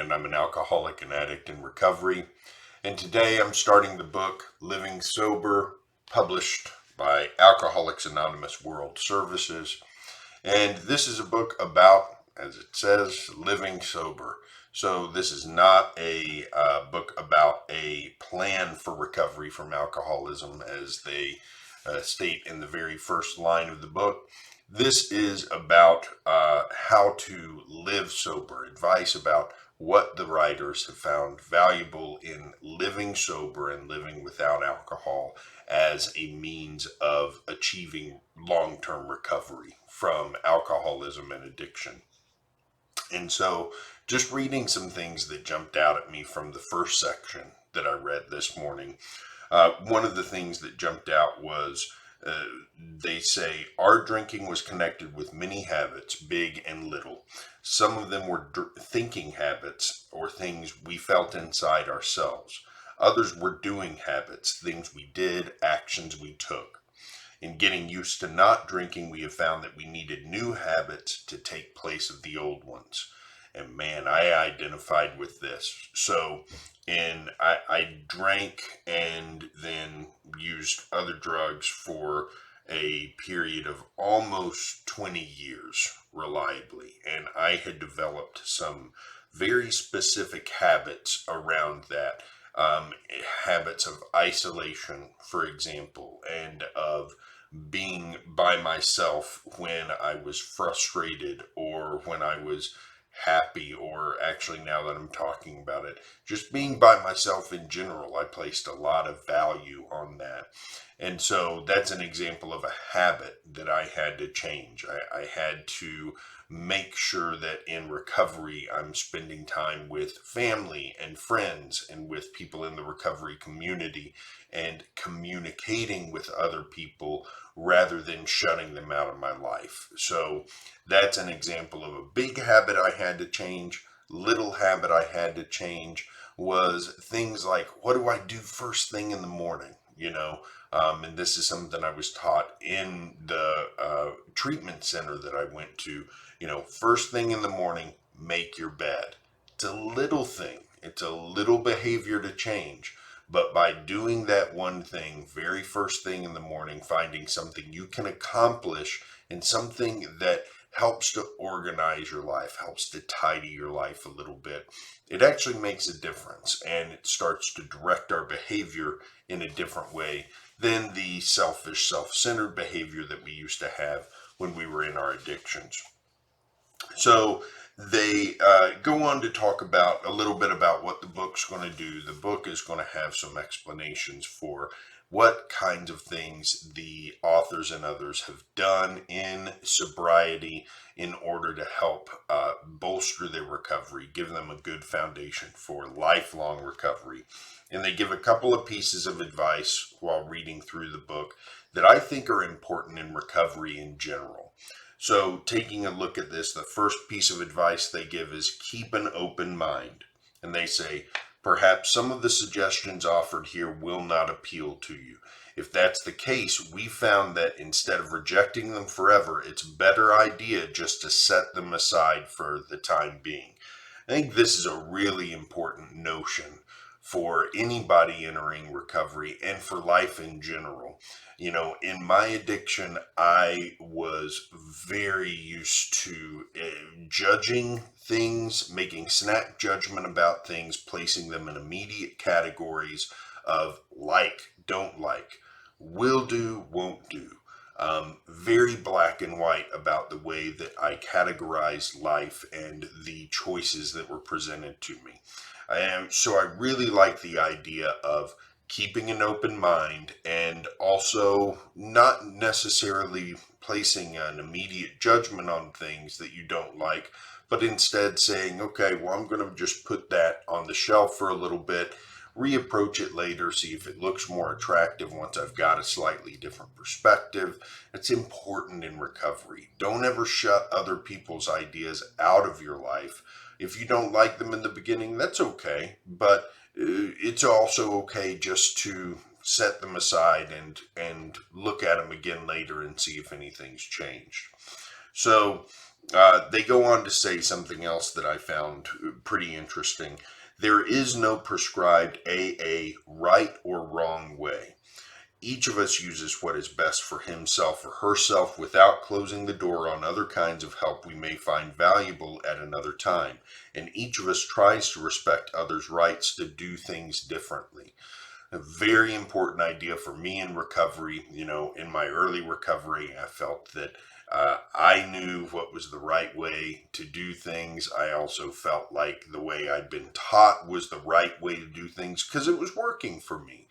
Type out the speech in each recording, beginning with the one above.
and I'm an alcoholic and addict in recovery. And today I'm starting the book Living Sober, published by Alcoholics Anonymous World Services. And this is a book about, as it says, living sober. So this is not a book about a plan for recovery from alcoholism, as they state in the very first line of the book. This is about how to live sober, advice about what the writers have found valuable in living sober and living without alcohol as a means of achieving long-term recovery from alcoholism and addiction. And so, just reading some things that jumped out at me from the first section that I read this morning. One of the things that jumped out was they say our drinking was connected with many habits, big and little. Some of them were thinking habits or things we felt inside ourselves. Others were doing habits, things we did, actions we took. In getting used to not drinking, we have found that we needed new habits to take place of the old ones. And man, I identified with this. So, I drank and then used other drugs for a period of almost 20 years reliably. And I had developed some very specific habits around that. Habits of isolation, for example, and of being by myself when I was frustrated or when I was happy, or actually, now that I'm talking about it, just being by myself in general. I placed a lot of value on that. And so that's an example of a habit that I had to change. I had to make sure that in recovery, I'm spending time with family and friends and with people in the recovery community and communicating with other people rather than shutting them out of my life. So that's an example of a big habit I had to change. Little habit I had to change was things like, what do I do first thing in the morning? And this is something I was taught in the treatment center that I went to. First thing in the morning, make your bed. It's a little thing. It's a little behavior to change. But by doing that one thing, very first thing in the morning, finding something you can accomplish and something that helps to organize your life, helps to tidy your life a little bit, it actually makes a difference, and it starts to direct our behavior in a different way than the selfish, self-centered behavior that we used to have when we were in our addictions. So they go on to talk about a little bit about what the book's going to do. The book is going to have some explanations for what kinds of things the authors and others have done in sobriety in order to help bolster their recovery, give them a good foundation for lifelong recovery. And they give a couple of pieces of advice while reading through the book that I think are important in recovery in general. So, taking a look at this, the first piece of advice they give is keep an open mind. And they say, perhaps some of the suggestions offered here will not appeal to you. If that's the case, we found that instead of rejecting them forever, it's a better idea just to set them aside for the time being. I think this is a really important notion for anybody entering recovery and for life in general. In my addiction, I was very used to judging things, making snap judgment about things, placing them in immediate categories of like, don't like, will do, won't do. Very black and white about the way that I categorized life and the choices that were presented to me. So I really like the idea of keeping an open mind and also not necessarily placing an immediate judgment on things that you don't like, but instead saying, okay, well, I'm going to just put that on the shelf for a little bit, reapproach it later, see if it looks more attractive once I've got a slightly different perspective. It's important in recovery. Don't ever shut other people's ideas out of your life. If you don't like them in the beginning, that's okay, but it's also okay just to set them aside and look at them again later and see if anything's changed. So They go on to say something else that I found pretty interesting. There is no prescribed AA right or wrong way. Each of us uses what is best for himself or herself without closing the door on other kinds of help we may find valuable at another time. And each of us tries to respect others' rights to do things differently. A very important idea for me in recovery. In my early recovery, I felt that I knew what was the right way to do things. I also felt like the way I'd been taught was the right way to do things because it was working for me.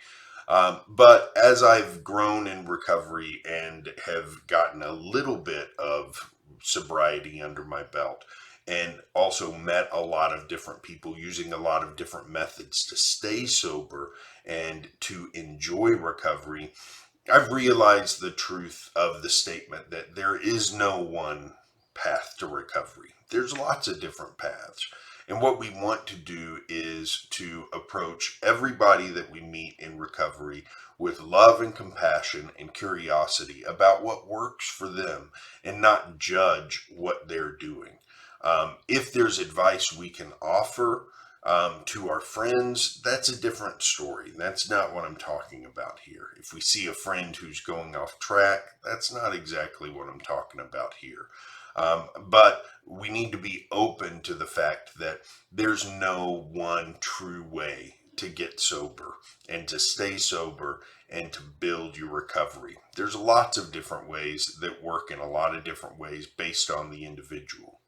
But as I've grown in recovery and have gotten a little bit of sobriety under my belt, and also met a lot of different people using a lot of different methods to stay sober and to enjoy recovery, I've realized the truth of the statement that there is no one path to recovery. There's lots of different paths. And what we want to do is to approach everybody that we meet in recovery with love and compassion and curiosity about what works for them and not judge what they're doing. If there's advice we can offer to our friends, that's a different story. That's not what I'm talking about here. If we see a friend who's going off track, that's not exactly what I'm talking about here. But we need to be open to the fact that there's no one true way to get sober and to stay sober and to build your recovery. There's lots of different ways that work in a lot of different ways based on the individual.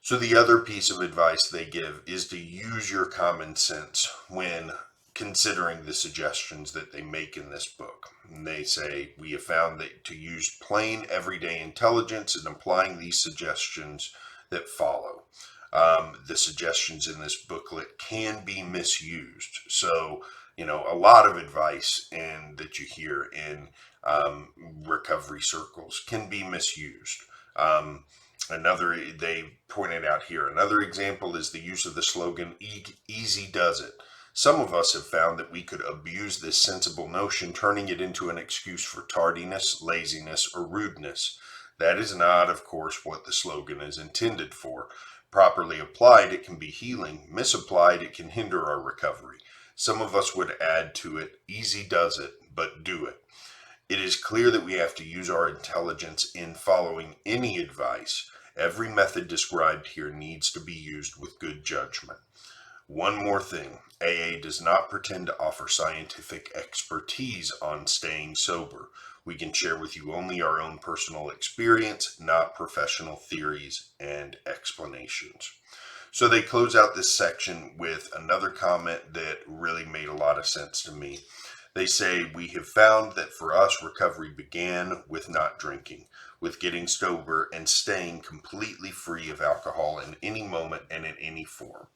So the other piece of advice they give is to use your common sense when considering the suggestions that they make in this book. And they say, we have found that to use plain everyday intelligence in applying these suggestions that follow. The suggestions in this booklet can be misused. So, a lot of advice that you hear in recovery circles can be misused. They pointed out here, another example is the use of the slogan, easy does it. Some of us have found that we could abuse this sensible notion, turning it into an excuse for tardiness, laziness, or rudeness. That is not, of course, what the slogan is intended for. Properly applied, it can be healing. Misapplied, it can hinder our recovery. Some of us would add to it, easy does it, but do it. It is clear that we have to use our intelligence in following any advice. Every method described here needs to be used with good judgment. One more thing, AA does not pretend to offer scientific expertise on staying sober. We can share with you only our own personal experience, not professional theories and explanations. So they close out this section with another comment that really made a lot of sense to me. They say, we have found that for us, recovery began with not drinking, with getting sober and staying completely free of alcohol in any moment and in any form.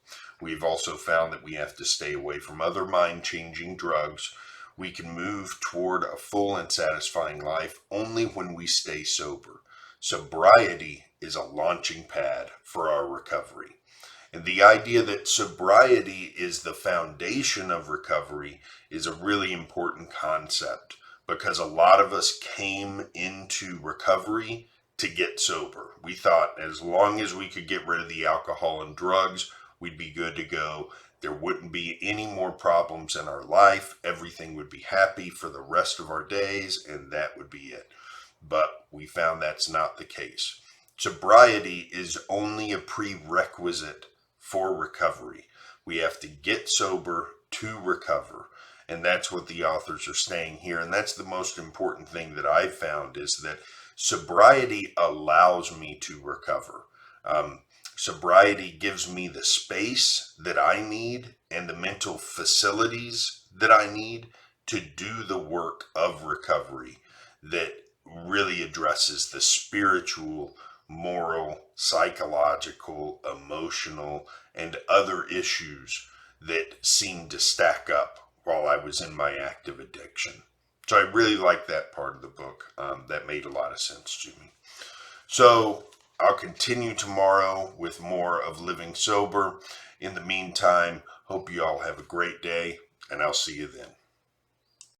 We've also found that we have to stay away from other mind-changing drugs. We can move toward a full and satisfying life only when we stay sober. Sobriety is a launching pad for our recovery. And the idea that sobriety is the foundation of recovery is a really important concept because a lot of us came into recovery to get sober. We thought as long as we could get rid of the alcohol and drugs, we'd be good to go. There wouldn't be any more problems in our life. Everything would be happy for the rest of our days, and that would be it. But we found that's not the case. Sobriety is only a prerequisite for recovery. We have to get sober to recover. And that's what the authors are saying here. And that's the most important thing that I've found is that sobriety allows me to recover. Sobriety gives me the space that I need and the mental facilities that I need to do the work of recovery that really addresses the spiritual, moral, psychological, emotional, and other issues that seemed to stack up while I was in my active addiction. So I really like that part of the book. That made a lot of sense to me. So I'll continue tomorrow with more of Living Sober. In the meantime, hope you all have a great day, and I'll see you then.